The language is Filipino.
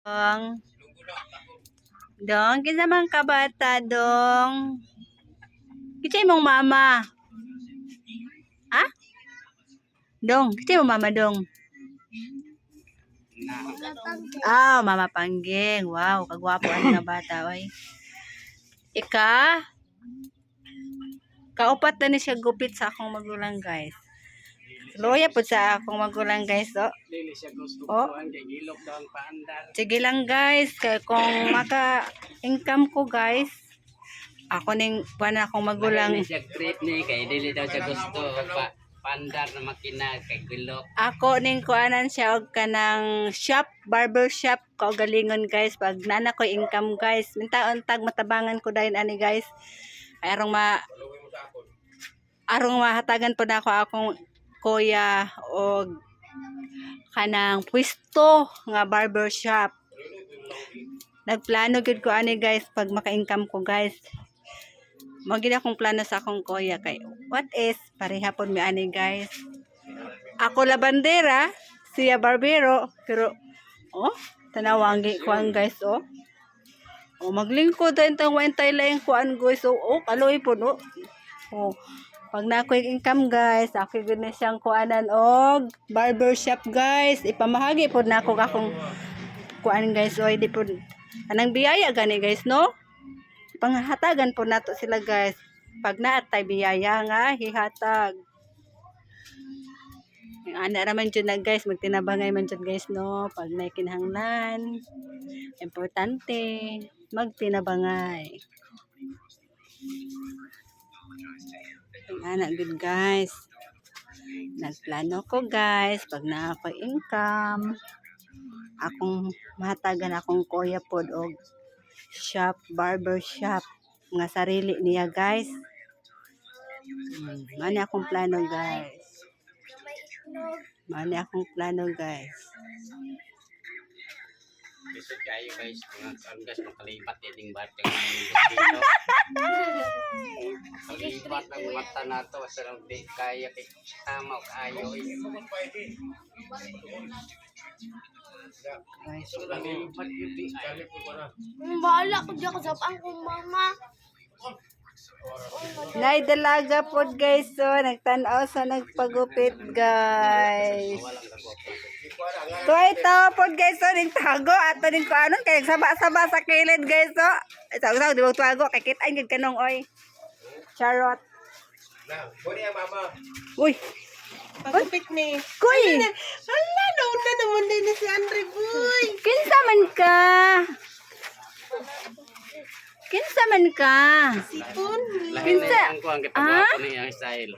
Dong. Dong, kinsa man ka bata, Dong? Kitsa imong mama. Ha? Dong, kitsa imong mama, Dong? Mama Pangging. Wow, kagwapo ang nga bata, oy. Kaupat na ni siya gupit sa akong magulang, guys. Loya po sa akong magulang, guys, oh. Sige lang, guys. Kaya kung maka-income ko, guys, ako ning buwan akong magulang. Treat ni kay dili daw siya gusto pandar na makina kay gilok. Ako ning kuanan siya og kanang shop, barber shop ko galingon, guys. Pag nana ko income, guys, mintaon tag matabangan ko dayon ani, guys. Ay arong mahatagan po na ako akong kuya og kanang pwesto nga barber shop. Nagplano gid ko ani, guys, pag maka-income ko, guys. Magid akong plano sa akong kuya kay what is pareha pod mi ani, guys. Ako labandera, siya barbero, pero tanawangi kuan, guys, maglingkod din tong wentay lang kuan, guys. Kaloy po, no. Pag na ako income, guys, ako gud na siyang kuanan og barbershop, guys. Ipamahagi po na ako akong kuan, guys. Di po anang biyaya gani, guys, no. Panghatagan po nato sila, guys. Pag naatay biyaya nga hihatag. Ana raman dyan na, guys, magtinabangay man dyan, guys, no. Pag naikinhanglan, importante magtinabangay. Ana good, guys. Nagplano ko, guys, pag na ako income, akong mahatagan akong kuya pod og shop, barber shop, nga sarili niya, guys. Mani akong plano, guys. Mani akong plano, guys. Bisod kayo, guys, mga guys makalipat ding bata dito. Kalipat ang mata nato sa di kaya kay tama ayo. Guys, bahala ko dyan kasapang kong mama. nay dalaga pod, guys, so nagtan-aw sa nagpagupit, guys. So ito pod, guys, so ning tago ato ning kuanon kay saba-saba sa kilid, guys, so saw di ba tago kay kitain gid kanong oy. Charot. Uy, Pagupit ni. kuy. Hala, nauna naman din ni si Andre, boy. Kinsa man ka? Kinsa man ka? Sipon. Lahi na ang kuang kita Ah? ni ang style.